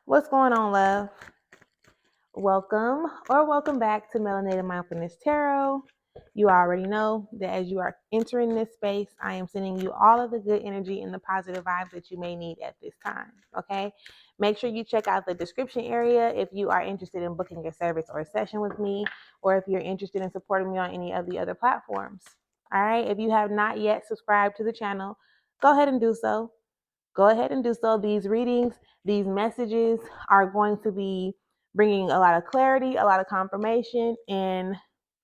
What's going on, love? Welcome back to Melanated Mindfulness Tarot. You already know that as you are entering this space, I am sending you all of the good energy and the positive vibes that you may need at this time. Okay. Make sure you check out the description area if you are interested in booking a service or a session with me, or if you're interested in supporting me on any of the other platforms. All right. If you have not yet subscribed to the channel, go ahead and do so. Go ahead and do so. These readings, these messages are going to be bringing a lot of clarity, a lot of confirmation, and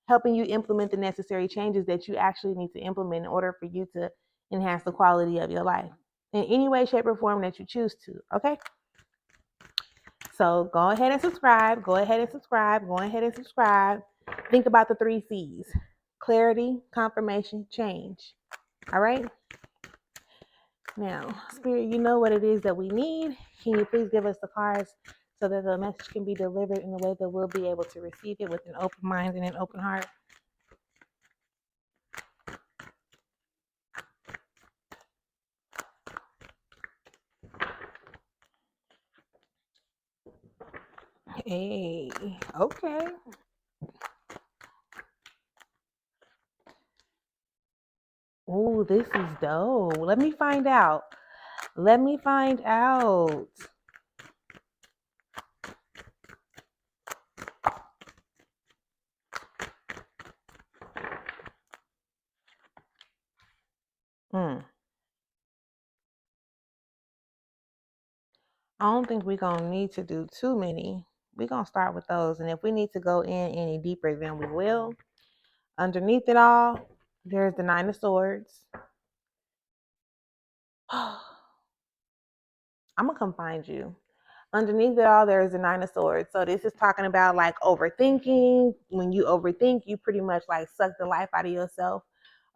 helping you implement the necessary changes that you actually need to implement in order for you to enhance the quality of your life in any way, shape, or form that you choose to. Okay. So go ahead and subscribe. Go ahead and subscribe. Go ahead and subscribe. Think about the 3 C's: clarity, confirmation, change. All right. Now, Spirit, you know what it is that we need. Can you please give us the cards so that the message can be delivered in a way that we'll be able to receive it with an open mind and an open heart? Hey, okay. Oh, this is dope. Let me find out. Let me find out. I don't think we're going to need to do too many. We're going to start with those. And if we need to go in any deeper, then we will. Underneath it all, there's the 9 of Swords. I'm going to come find you. Underneath it all, there is a 9 of Swords. So this is talking about like overthinking. When you overthink, you pretty much like suck the life out of yourself.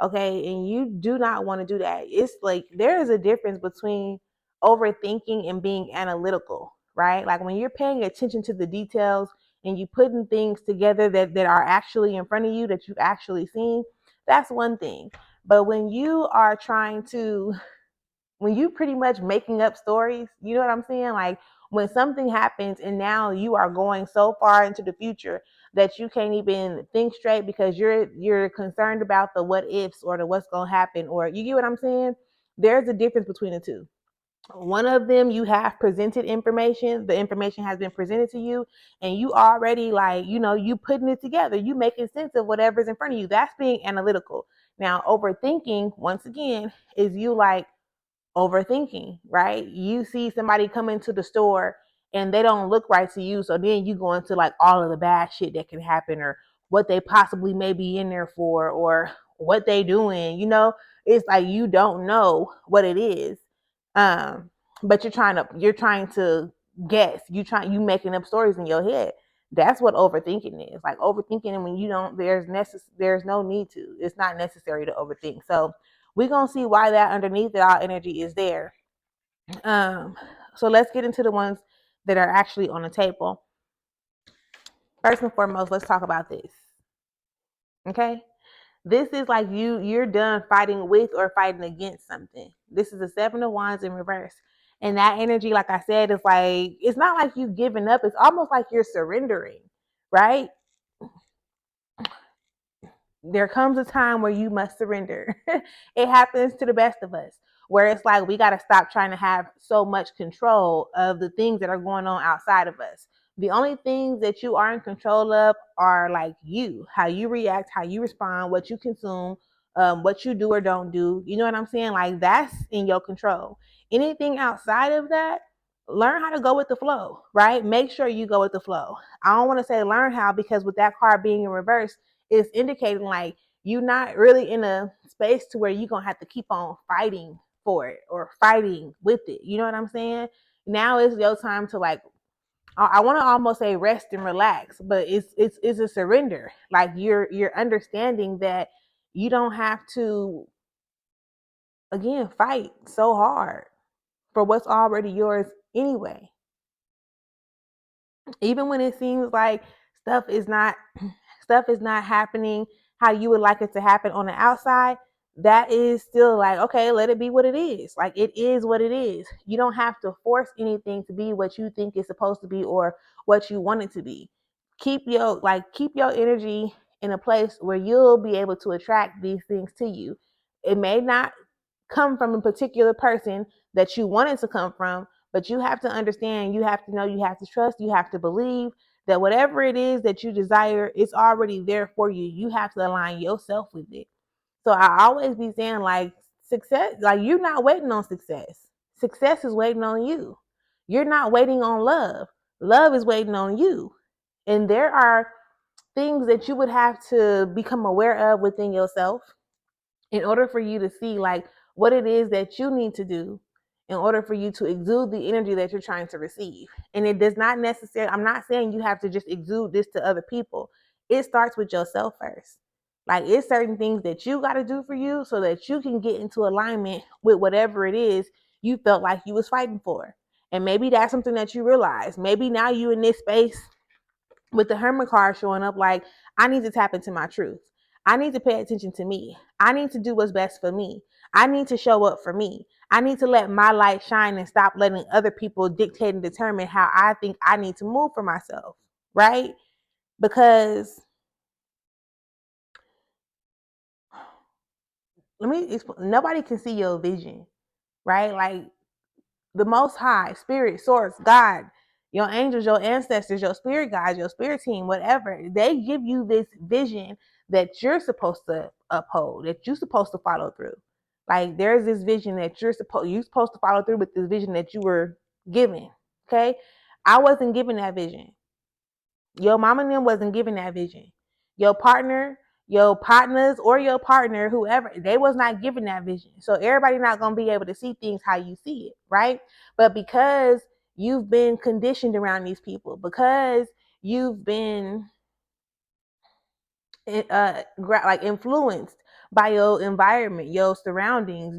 Okay. And you do not want to do that. It's like there is a difference between overthinking and being analytical, right? Like when you're paying attention to the details and you putting things together that are actually in front of you, that you've actually seen, that's one thing. But when you are trying to when you pretty much making up stories, you know what I'm saying? Like when something happens and now you are going so far into the future that you can't even think straight because you're concerned about the what ifs or the what's gonna happen, or you get what I'm saying? There's a difference between the two. One of them, you have presented information, the information has been presented to you, and you already like, you putting it together, you making sense of whatever's in front of you. That's being analytical. Now, overthinking, once again, is you like overthinking, right? You see somebody come into the store and they don't look right to you. So then you go into like all of the bad shit that can happen, or what they possibly may be in there for, or what they doing, it's like you don't know what it is. But you're trying to guess. You making up stories in your head. That's what overthinking is. Like overthinking, and when you don't, there's no need to. It's not necessary to overthink. So we're gonna see why that underneath it all energy is there. Um, so let's get into the ones that are actually on the table. First and foremost, let's talk about this. Okay. This is like you're done fighting with or fighting against something. This is the 7 of Wands in reverse. And that energy, like I said, is like, it's not like you giving up. It's almost like you're surrendering, right? There comes a time where you must surrender. It happens to the best of us, where it's like we got to stop trying to have so much control of the things that are going on outside of us. The only things that you are in control of are like you, how you react, how you respond, what you consume, what you do or don't do. You know what I'm saying? Like that's in your control. Anything outside of that, learn how to go with the flow, right? Make sure you go with the flow. I don't want to say learn how, because with that card being in reverse, it's indicating like you're not really in a space to where you're gonna have to keep on fighting for it or fighting with it. You know what I'm saying? Now is your time to like, I want to almost say rest and relax, but it's a surrender. Like you're understanding that you don't have to again fight so hard for what's already yours anyway. Even when it seems like stuff is not stuff is not happening how you would like it to happen on the outside, that is still like, okay, let it be what it is. Like, it is what it is. You don't have to force anything to be what you think it's supposed to be or what you want it to be. Keep your energy in a place where you'll be able to attract these things to you. It may not come from a particular person that you want it to come from, but you have to understand, you have to know, you have to trust, you have to believe that whatever it is that you desire, it's already there for you. You have to align yourself with it. So I always be saying, like, success, like, you're not waiting on success. Success is waiting on you. You're not waiting on love. Love is waiting on you. And there are things that you would have to become aware of within yourself in order for you to see, like, what it is that you need to do in order for you to exude the energy that you're trying to receive. And it does not necessarily, I'm not saying you have to just exude this to other people. It starts with yourself first. Like, it's certain things that you got to do for you so that you can get into alignment with whatever it is you felt like you was fighting for. And maybe that's something that you realize. Maybe now you in this space with the hermit card showing up, like, I need to tap into my truth. I need to pay attention to me. I need to do what's best for me. I need to show up for me. I need to let my light shine and stop letting other people dictate and determine how I think I need to move for myself, right? Because nobody can see your vision, right? Like, the Most High, Spirit, Source, God, your angels, your ancestors, your spirit guides, your spirit team, whatever, they give you this vision that you're supposed to uphold, that you're supposed to follow through. Like, there's this vision that you're supposed to follow through with this vision that you were given. Okay, I wasn't given that vision. Your mama and them wasn't given that vision. Your partner, your partners, or your partner, whoever, they was not given that vision. So everybody not gonna be able to see things how you see it, right? But because you've been conditioned around these people, because you've been like influenced by your environment, your surroundings,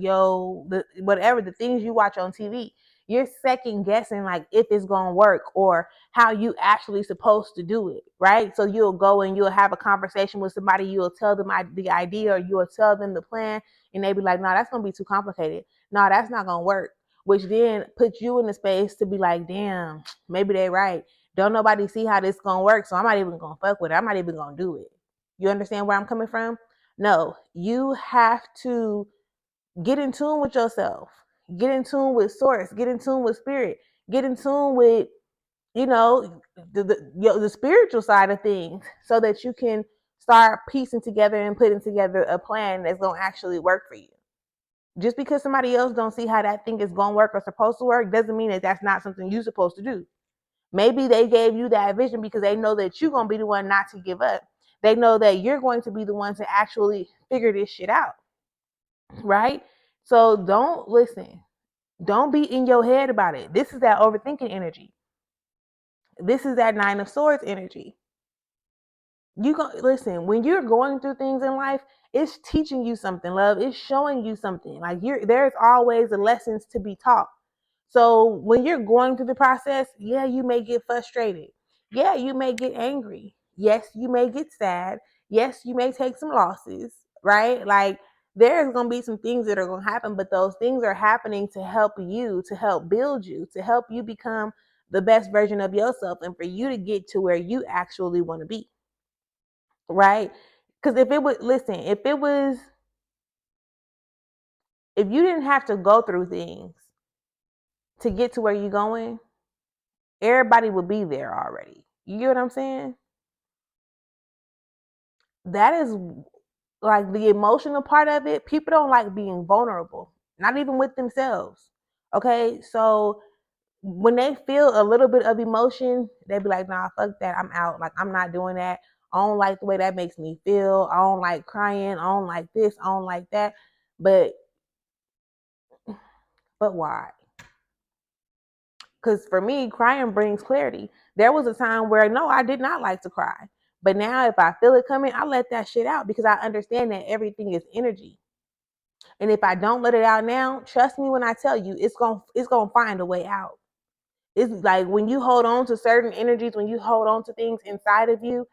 whatever the things you watch on TV. You're second guessing, like, if it's gonna work or how you actually supposed to do it, right? So you'll go and you'll have a conversation with somebody, you'll tell them the idea, or you'll tell them the plan, and they be like, "No, that's gonna be too complicated. No, that's not gonna work." Which then puts you in the space to be like, "Damn, maybe they right. Don't nobody see how this gonna work, so I'm not even gonna fuck with it. I'm not even gonna do it." You understand where I'm coming from? No, you have to get in tune with yourself, get in tune with source, get in tune with spirit, get in tune with, you know, the spiritual side of things, so that you can start piecing together and putting together a plan that's going to actually work for you. Just because somebody else don't see how that thing is going to work or supposed to work doesn't mean that that's not something you're supposed to do. Maybe they gave you that vision because they know that you're going to be the one not to give up. They know that you're going to be the one to actually figure this shit out, right? So don't listen. Don't be in your head about it. This is that overthinking energy. This is that Nine of Swords energy. You go listen, when you're going through things in life, it's teaching you something, love. It's showing you something. Like, there's always lessons to be taught. So when you're going through the process, yeah, you may get frustrated. Yeah, you may get angry. Yes, you may get sad. Yes, you may take some losses, right? Like, there's going to be some things that are going to happen, but those things are happening to help you, to help build you, to help you become the best version of yourself, and for you to get to where you actually want to be, right? Because if you didn't have to go through things to get to where you're going, everybody would be there already. You get what I'm saying? That is, like, the emotional part of it. People don't like being vulnerable, not even with themselves. Okay, so when they feel a little bit of emotion, they be like, "Nah, fuck that. I'm out. Like, I'm not doing that. I don't like the way that makes me feel. I don't like crying. I don't like this. I don't like that." But why? Because for me, crying brings clarity. There was a time where, no, I did not like to cry. But now, if I feel it coming, I let that shit out because I understand that everything is energy. And if I don't let it out now, trust me when I tell you, it's gonna find a way out. It's like, when you hold on to certain energies, when you hold on to things inside of you,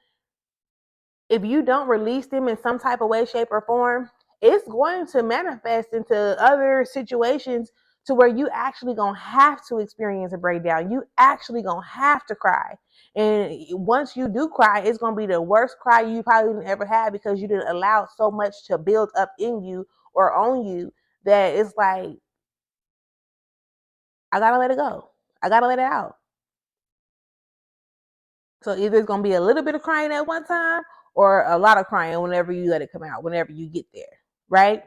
if you don't release them in some type of way, shape, or form, it's going to manifest into other situations to where you actually gonna have to experience a breakdown. You actually gonna have to cry. And once you do cry, it's gonna be the worst cry you probably ever had, because you didn't allow so much to build up in you or on you that it's like, I gotta let it go. I gotta let it out. So either it's gonna be a little bit of crying at one time or a lot of crying whenever you let it come out, whenever you get there, right?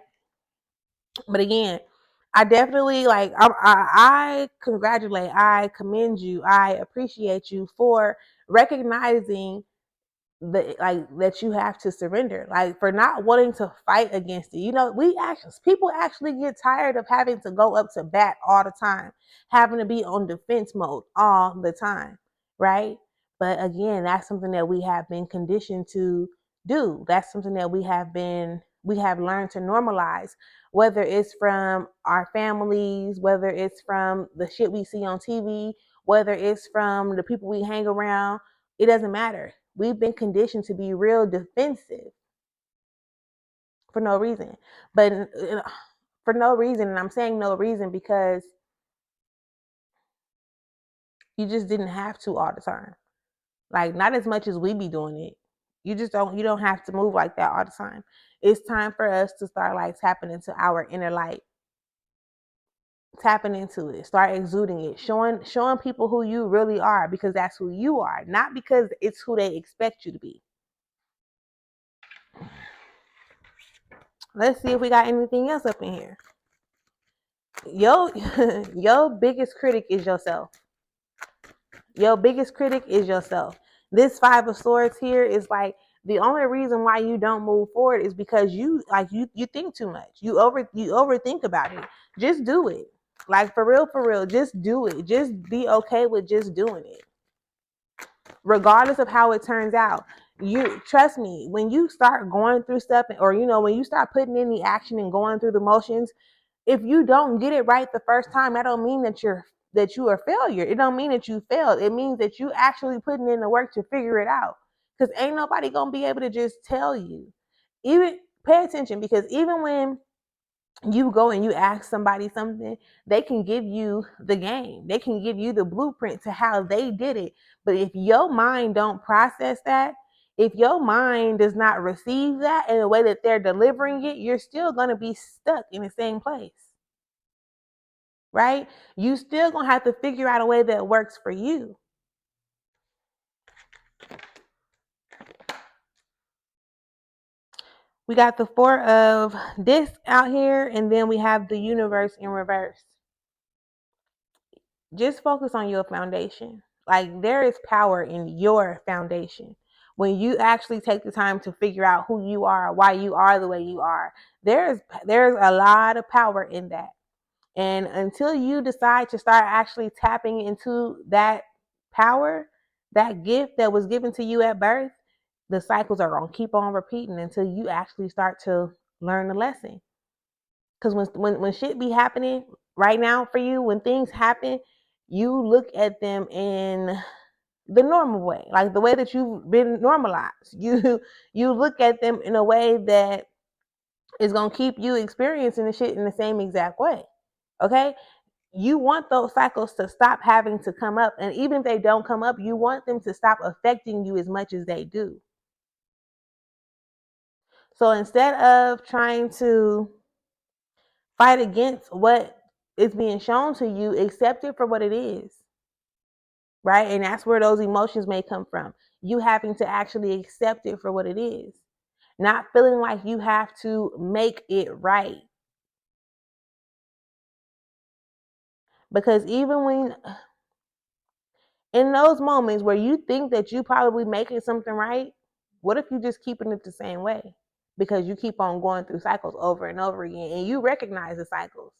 But again, I definitely I congratulate, I commend you, I appreciate you for recognizing that you have to surrender, like for not wanting to fight against it. You know, people actually get tired of having to go up to bat all the time, having to be on defense mode all the time, right? But again, that's something that we have been conditioned to do. That's something that we have learned to normalize, whether it's from our families, whether it's from the shit we see on TV, whether it's from the people we hang around. It doesn't matter. We've been conditioned to be real defensive for no reason. But for no reason, and I'm saying no reason because you just didn't have to all the time. Like, not as much as we be doing it. You don't have to move like that all the time. It's time for us to start like tapping into our inner light. Tapping into it, start exuding it, showing people who you really are, because that's who you are, not because it's who they expect you to be. Let's see if we got anything else up in here. Your biggest critic is yourself. Your biggest critic is yourself. This Five of Swords here is like, the only reason why you don't move forward is because you think too much. You overthink about it. Just do it. Like, for real, just do it. Just be okay with just doing it, regardless of how it turns out. You trust me, when you start going through stuff, or when you start putting in the action and going through the motions, if you don't get it right the first time, that don't mean that you are a failure. It don't mean that you failed. It means that you actually putting in the work to figure it out. Because ain't nobody gonna be able to just tell you. Even pay attention, because even when you go and you ask somebody something, they can give you the game. They can give you the blueprint to how they did it. But if your mind don't process that, if your mind does not receive that in the way that they're delivering it, you're still going to be stuck in the same place. Right? You still going to have to figure out a way that works for you. We got the Four of Discs out here, and then we have the Universe in reverse. Just focus on your foundation. Like, there is power in your foundation. When you actually take the time to figure out who you are, why you are the way you are, there's a lot of power in that. And until you decide to start actually tapping into that power, that gift that was given to you at birth, the cycles are going to keep on repeating until you actually start to learn the lesson. Because when shit be happening right now for you, when things happen, you look at them in the normal way, like the way that you've been normalized. You look at them in a way that is gonna keep you experiencing the shit in the same exact way. Okay? You want those cycles to stop having to come up, and even if they don't come up, you want them to stop affecting you as much as they do. So instead of trying to fight against what is being shown to you, accept it for what it is. Right? And that's where those emotions may come from. You having to actually accept it for what it is. Not feeling like you have to make it right. Because even when, in those moments where you think that you probably making something right, what if you just keeping it the same way? Because you keep on going through cycles over and over again, and you recognize the cycles.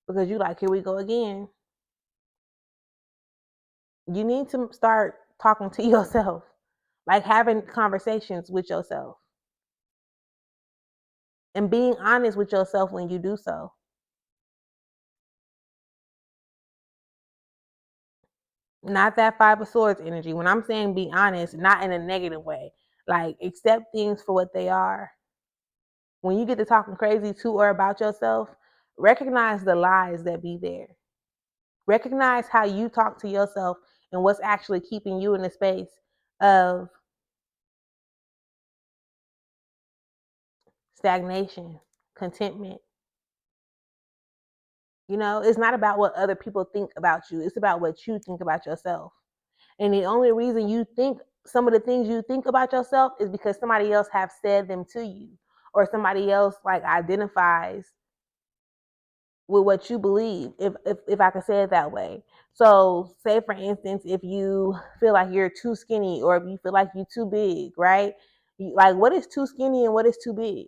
Because you like, here we go again. You need to start talking to yourself, like having conversations with yourself, and being honest with yourself when you do so. Not that Five of Swords energy. When I'm saying be honest, not in a negative way. Like, accept things for what they are. When you get to talking crazy to or about yourself, recognize the lies that be there. Recognize how you talk to yourself and what's actually keeping you in the space of stagnation, contentment. You know, it's not about what other people think about you. It's about what you think about yourself. And the only reason you think some of the things you think about yourself is because somebody else have said them to you, or somebody else like identifies with what you believe, if I could say it that way. So say for instance, if you feel like you're too skinny, or if you feel like you're too big, right? Like, what is too skinny and what is too big?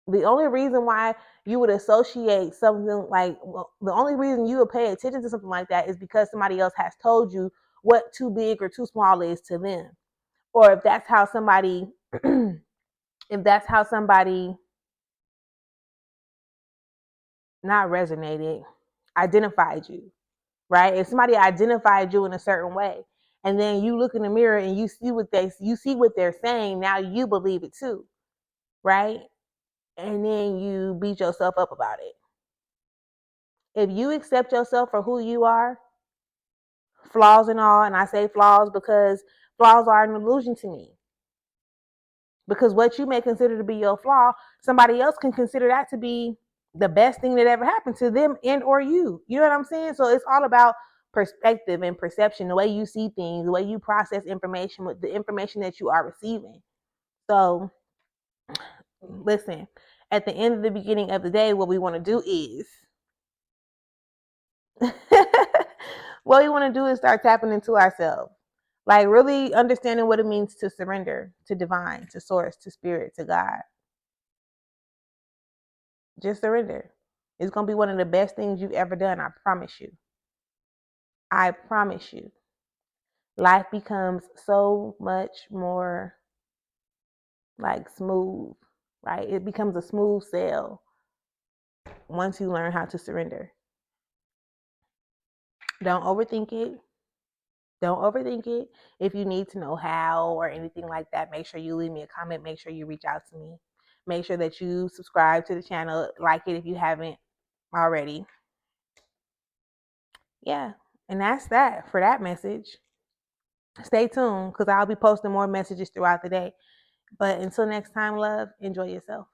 The only reason why you would associate something like, well, the only reason you would pay attention to something like that is because somebody else has told you what too big or too small is to them. Or if that's how somebody if that's how somebody not resonated, identified you, right? If somebody identified you in a certain way, and then you look in the mirror and you see what they're saying, now you believe it too, right? And then you beat yourself up about it. If you accept yourself for who you are, flaws and all, and I say flaws because flaws are an illusion to me. Because what you may consider to be your flaw, somebody else can consider that to be the best thing that ever happened to them and or you. You know what I'm saying? So it's all about perspective and perception, the way you see things, the way you process information with the information that you are receiving. So listen, at the end of the beginning of the day, what we want to do is what we want to do is start tapping into ourselves. Like really understanding what it means to surrender to divine, to source, to spirit, to God. Just surrender. It's going to be one of the best things you've ever done. I promise you. I promise you. Life becomes so much more like smooth, right? It becomes a smooth sail once you learn how to surrender. Don't overthink it. Don't overthink it. If you need to know how or anything like that, make sure you leave me a comment. Make sure you reach out to me. Make sure that you subscribe to the channel, like it if you haven't already. Yeah. And that's that for that message. Stay tuned because I'll be posting more messages throughout the day. But until next time, love, enjoy yourself.